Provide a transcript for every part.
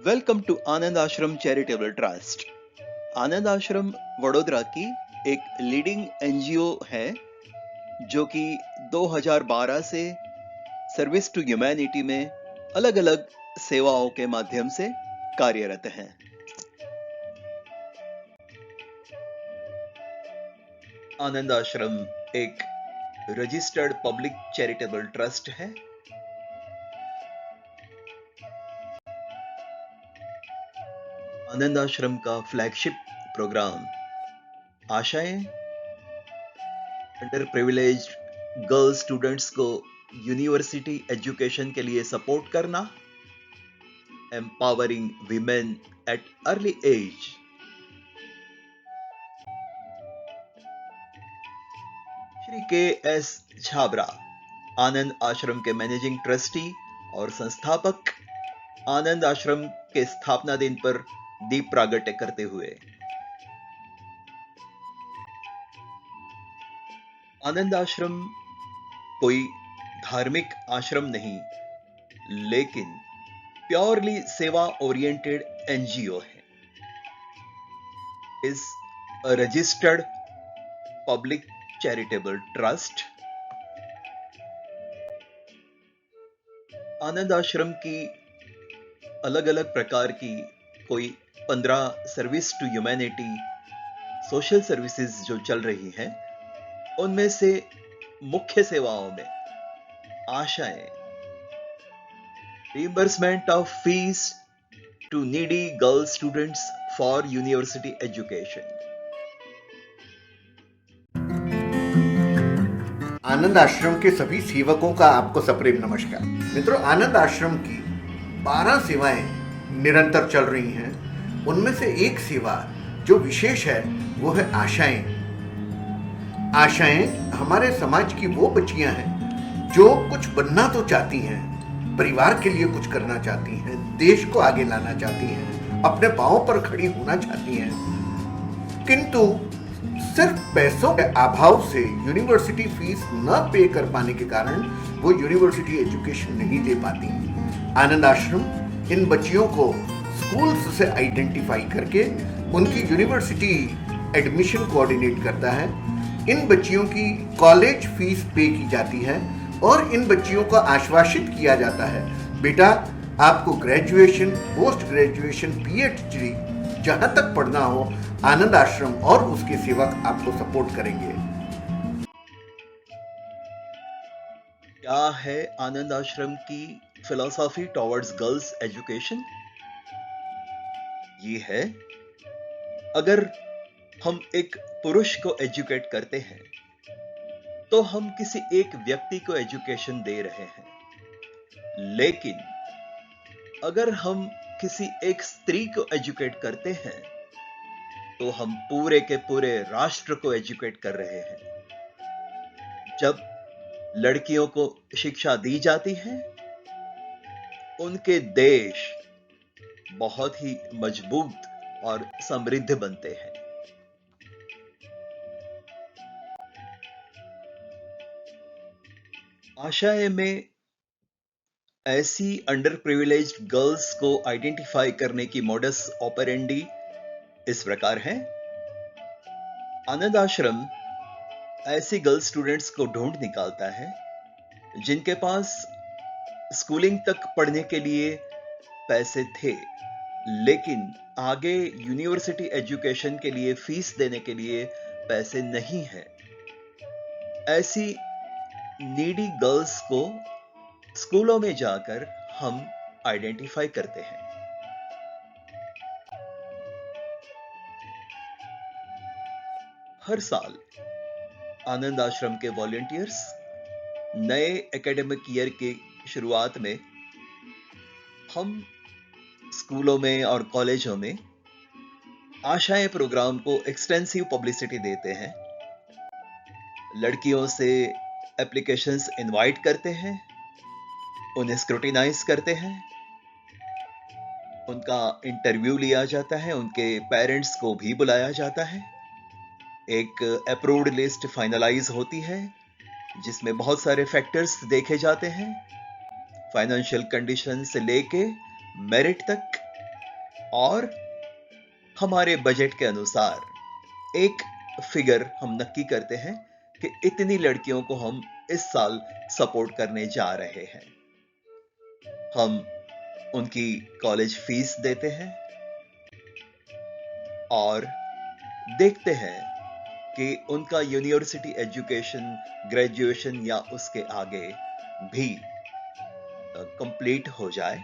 Welcome to आनंद आश्रम charitable trust. Anand आश्रम वडोदरा की एक लीडिंग एनजीओ है जो कि 2012 से सर्विस टू ह्यूमैनिटी में अलग अलग सेवाओं के माध्यम से कार्यरत है। आनंद आश्रम एक रजिस्टर्ड पब्लिक चैरिटेबल ट्रस्ट है। आनंद आश्रम का flagship program Aashayein underprivileged girl students को यूनिवर्सिटी एजुकेशन के लिए सपोर्ट करना, empowering women at early age. Shri K S. Chhabra Anand Ashram के मैनेजिंग ट्रस्टी और संस्थापक आनंद आश्रम के स्थापना दिन पर दीप प्रागट्य करते हुए, आनंद आश्रम कोई धार्मिक आश्रम नहीं, लेकिन प्योरली सेवा ओरिएंटेड एनजीओ है। Is a registered public charitable trust. Anand Ashram की अलग अलग प्रकार की कोई 15 service to humanity social services जो चल रही हैं, उनमें से मुख्य सेवाओं में आशाएं reimbursement of fees to needy girl students for university education। आनंद आश्रम के सभी सेवकों का आपको सप्रेम नमस्कार। मित्रों, आनंद आश्रम की 12 सेवाएं निरंतर चल रही हैं। उनमें से एक सेवा जो विशेष है वो है आशाएं। आशाएं हमारे समाज की वो बच्चियां हैं जो कुछ बनना तो चाहती हैं, परिवार के लिए कुछ करना चाहती हैं, देश को आगे लाना चाहती हैं, अपने पांवों पर खड़ी होना चाहती हैं, किंतु सिर्फ पैसों के अभाव से यूनिवर्सिटी फीस न पे कर पाने के कारण वो यूनिवर्सिटी एजुकेशन नहीं ले पाती। आनंद आश्रम इन बच्चियों को स्कूल्स से आइडेंटिफाई करके उनकी यूनिवर्सिटी एडमिशन कोऑर्डिनेट करता है। इन बच्चियों की कॉलेज फीस पे की जाती है और इन बच्चियों को आश्वासित किया जाता है, बेटा आपको ग्रेजुएशन, पोस्ट ग्रेजुएशन, पीएचडी जहां तक पढ़ना हो, आनंद आश्रम और उसके सेवक आपको सपोर्ट करेंगे। क्या है आनंद आश्रम की फिलॉसफी टॉवर्ड्स गर्ल्स एजुकेशन? ये है, अगर हम एक पुरुष को एजुकेट करते हैं तो हम किसी एक व्यक्ति को एजुकेशन दे रहे हैं, लेकिन अगर हम किसी एक स्त्री को एजुकेट करते हैं तो हम पूरे के पूरे राष्ट्र को एजुकेट कर रहे हैं। जब लड़कियों को शिक्षा दी जाती है, उनके देश बहुत ही मजबूत और समृद्ध बनते हैं। आशाएं में ऐसी अंडर प्रिविलेज्ड गर्ल्स को आइडेंटिफाई करने की मॉडस ऑपरेंडी इस प्रकार है। आनंद आश्रम ऐसी गर्ल स्टूडेंट्स को ढूंढ निकालता है जिनके पास स्कूलिंग तक पढ़ने के लिए पैसे थे, लेकिन आगे यूनिवर्सिटी एजुकेशन के लिए फीस देने के लिए पैसे नहीं है। ऐसी नीडी गर्ल्स को स्कूलों में जाकर हम आइडेंटिफाई करते हैं। हर साल आनंद आश्रम के वॉलंटियर्स नए एकेडमिक ईयर की शुरुआत में हम स्कूलों में और कॉलेजों में आशाएं प्रोग्राम को एक्सटेंसिव पब्लिसिटी देते हैं। लड़कियों से एप्लीकेशंस इनवाइट करते हैं, उन्हें स्क्रूटिनाइज करते हैं, उनका इंटरव्यू लिया जाता है, उनके पेरेंट्स को भी बुलाया जाता है। एक अप्रूव्ड लिस्ट फाइनलाइज होती है जिसमें बहुत सारे फैक्टर्स देखे जाते हैं, फाइनेंशियल कंडीशन से लेके मेरिट तक, और हमारे बजट के अनुसार एक फिगर हम नक्की करते हैं कि इतनी लड़कियों को हम इस साल सपोर्ट करने जा रहे हैं। हम उनकी कॉलेज फीस देते हैं और देखते हैं कि उनका यूनिवर्सिटी एजुकेशन, ग्रेजुएशन या उसके आगे भी कंप्लीट हो जाए।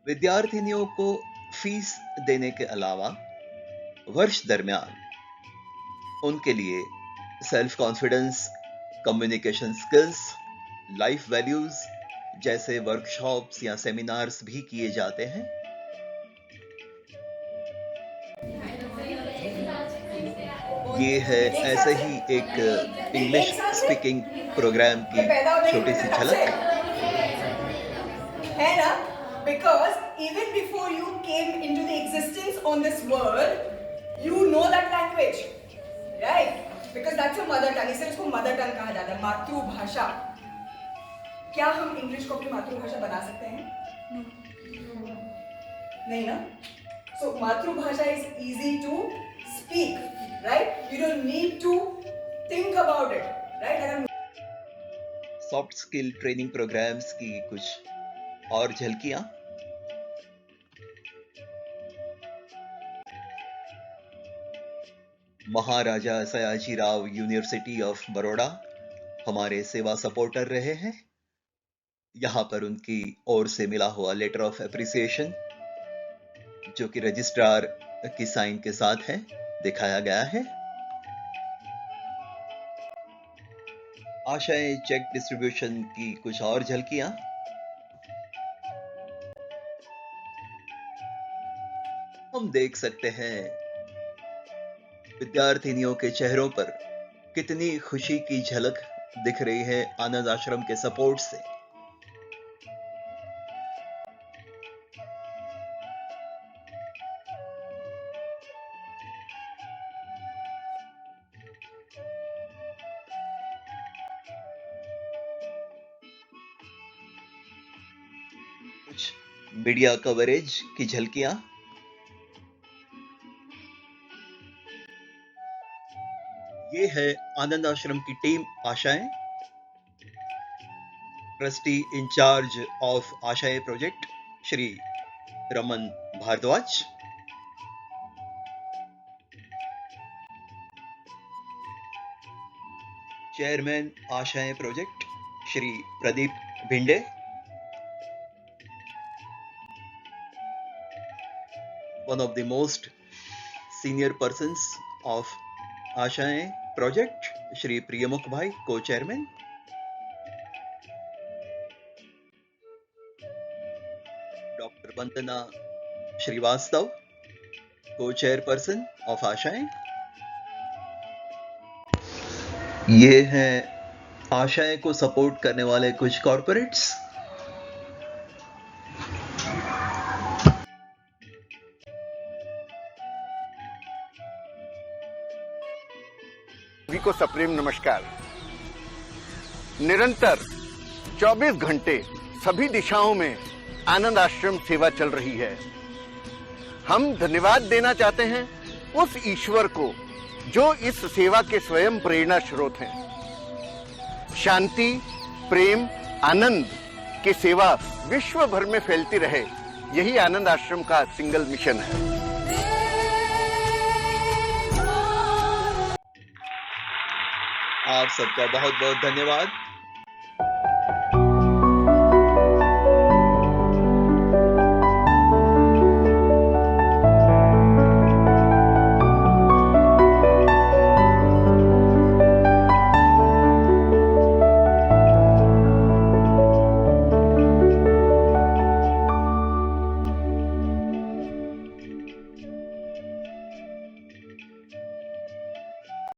विद्यार्थिनियों को फीस देने के अलावा वर्ष दरमियान उनके लिए self confidence, communication skills, life values जैसे वर्कशॉप्स या सेमिनार्स भी किए जाते हैं। ये है ऐसे ही एक इंग्लिश स्पीकिंग प्रोग्राम की छोटी सी झलक है ना? Because even before you came into the existence on this world, you know that language, right? Because that's your mother tongue. इसलिए उसको mother tongue कहा जाता है, मातृभाषा। क्या हम इंग्लिश को अपनी मातृभाषा बना सकते हैं? नहीं ना? So मातृभाषा is easy to speak, right? You don't need to think about it, right? Soft skill training programs की कुछ और झलकियां। महाराजा सयाजीराव यूनिवर्सिटी ऑफ बड़ौदा हमारे सेवा सपोर्टर रहे हैं। यहां पर उनकी ओर से मिला हुआ लेटर ऑफ एप्रिसिएशन जो कि रजिस्ट्रार की साइन के साथ है, दिखाया गया है। आशाएं चेक डिस्ट्रीब्यूशन की कुछ और झलकियां। हम देख सकते हैं विद्यार्थिनियों के चेहरों पर कितनी खुशी की झलक दिख रही है आनंद आश्रम के सपोर्ट से। कुछ मीडिया कवरेज की झलकियां। ये है आनंद आश्रम की टीम आशाएं। ट्रस्टी इंचार्ज ऑफ आशाएं प्रोजेक्ट श्री रमन भारद्वाज, चेयरमैन आशाएं project Shri Pradeep Bhinde, one of the most senior persons of आशाएं प्रोजेक्ट श्री प्रियमुख भाई, को चेयरमैन, डॉक्टर वंदना श्रीवास्तव, को चेयरपर्सन ऑफ आशाएं। ये हैं आशाएं को सपोर्ट करने वाले कुछ कॉर्पोरेट्स। सभी को सप्रेम नमस्कार। निरंतर 24 घंटे सभी दिशाओं में आनंद आश्रम सेवा चल रही है। हम धन्यवाद देना चाहते हैं उस ईश्वर को जो इस सेवा के स्वयं प्रेरणा स्रोत हैं। शांति, प्रेम, आनंद की सेवा विश्व भर में फैलती रहे, यही आनंद आश्रम का सिंगल मिशन है। आप सबका बहुत बहुत धन्यवाद।